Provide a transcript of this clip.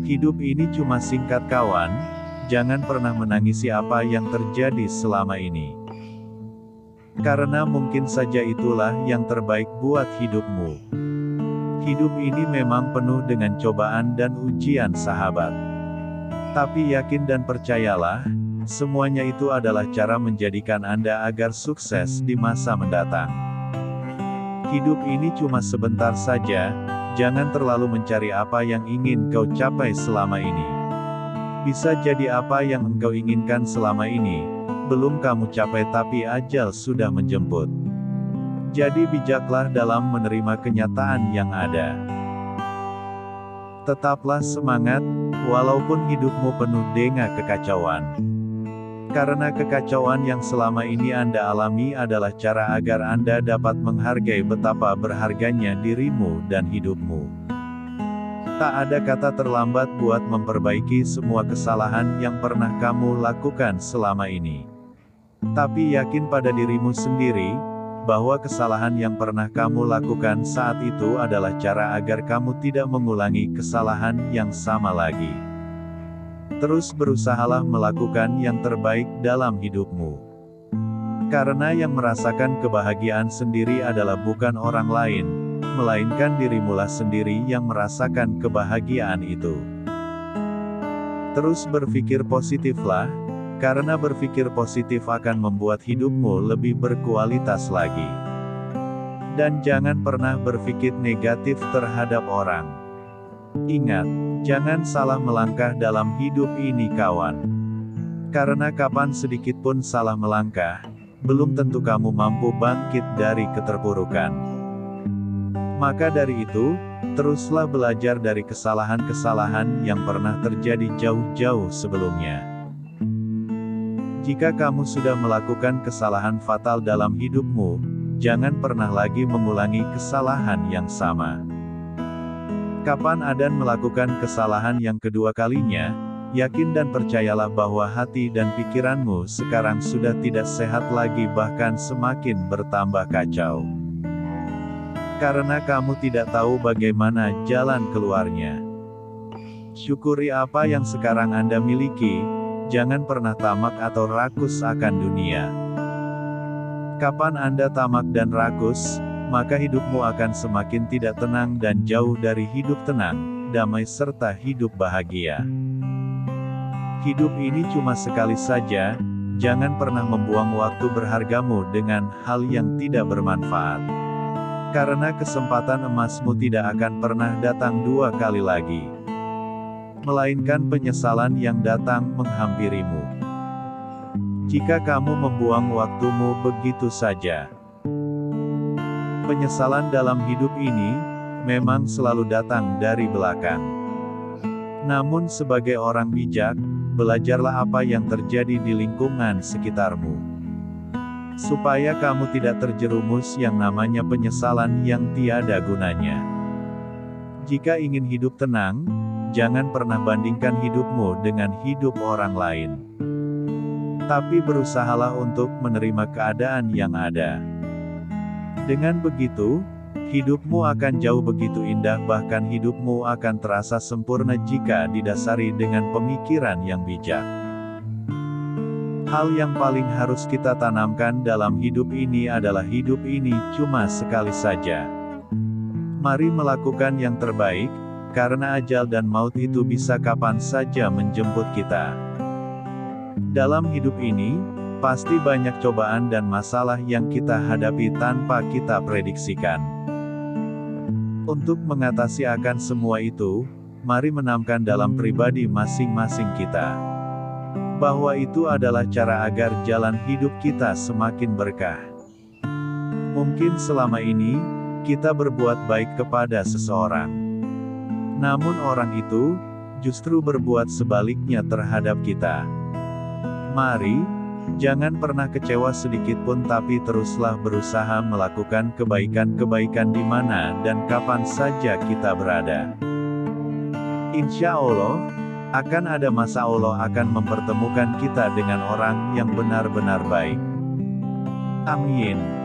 Hidup ini cuma singkat kawan, jangan pernah menangisi apa yang terjadi selama ini. Karena mungkin saja itulah yang terbaik buat hidupmu. Hidup ini memang penuh dengan cobaan dan ujian sahabat. Tapi yakin dan percayalah, semuanya itu adalah cara menjadikan Anda agar sukses di masa mendatang. Hidup ini cuma sebentar saja, jangan terlalu mencari apa yang ingin kau capai selama ini. Bisa jadi apa yang engkau inginkan selama ini, belum kamu capai tapi ajal sudah menjemput. Jadi bijaklah dalam menerima kenyataan yang ada. Tetaplah semangat, walaupun hidupmu penuh dengan kekacauan. Karena kekacauan yang selama ini Anda alami adalah cara agar Anda dapat menghargai betapa berharganya dirimu dan hidupmu. Tak ada kata terlambat buat memperbaiki semua kesalahan yang pernah kamu lakukan selama ini. Tapi yakin pada dirimu sendiri, bahwa kesalahan yang pernah kamu lakukan saat itu adalah cara agar kamu tidak mengulangi kesalahan yang sama lagi. Terus berusahalah melakukan yang terbaik dalam hidupmu. Karena yang merasakan kebahagiaan sendiri adalah bukan orang lain, melainkan dirimulah sendiri yang merasakan kebahagiaan itu. Terus berpikir positiflah, karena berpikir positif akan membuat hidupmu lebih berkualitas lagi. Dan jangan pernah berpikir negatif terhadap orang. Ingat, jangan salah melangkah dalam hidup ini kawan. Karena kapan sedikit pun salah melangkah, belum tentu kamu mampu bangkit dari keterpurukan. Maka dari itu, teruslah belajar dari kesalahan-kesalahan yang pernah terjadi jauh-jauh sebelumnya. Jika kamu sudah melakukan kesalahan fatal dalam hidupmu, jangan pernah lagi mengulangi kesalahan yang sama. Kapan Adan melakukan kesalahan yang kedua kalinya, yakin dan percayalah bahwa hati dan pikiranmu sekarang sudah tidak sehat lagi bahkan semakin bertambah kacau. Karena kamu tidak tahu bagaimana jalan keluarnya. Syukuri apa yang sekarang Anda miliki, jangan pernah tamak atau rakus akan dunia. Kapan Anda tamak dan rakus, maka hidupmu akan semakin tidak tenang dan jauh dari hidup tenang, damai serta hidup bahagia. Hidup ini cuma sekali saja, jangan pernah membuang waktu berhargamu dengan hal yang tidak bermanfaat. Karena kesempatan emasmu tidak akan pernah datang dua kali lagi. Melainkan penyesalan yang datang menghampirimu. Jika kamu membuang waktumu begitu saja. Penyesalan dalam hidup ini, memang selalu datang dari belakang. Namun sebagai orang bijak, belajarlah apa yang terjadi di lingkungan sekitarmu. Supaya kamu tidak terjerumus yang namanya penyesalan yang tiada gunanya. Jika ingin hidup tenang, jangan pernah bandingkan hidupmu dengan hidup orang lain. Tapi berusahalah untuk menerima keadaan yang ada. Dengan begitu, hidupmu akan jauh begitu indah bahkan hidupmu akan terasa sempurna jika didasari dengan pemikiran yang bijak. Hal yang paling harus kita tanamkan dalam hidup ini adalah hidup ini cuma sekali saja. Mari melakukan yang terbaik, karena ajal dan maut itu bisa kapan saja menjemput kita. Dalam hidup ini, pasti banyak cobaan dan masalah yang kita hadapi tanpa kita prediksikan. Untuk mengatasi akan semua itu, mari menanamkan dalam pribadi masing-masing kita. Bahwa itu adalah cara agar jalan hidup kita semakin berkah. Mungkin selama ini, kita berbuat baik kepada seseorang. Namun orang itu, justru berbuat sebaliknya terhadap kita. Mari, jangan pernah kecewa sedikit pun tapi teruslah berusaha melakukan kebaikan-kebaikan di mana dan kapan saja kita berada. Insya Allah, akan ada masa Allah akan mempertemukan kita dengan orang yang benar-benar baik. Amin.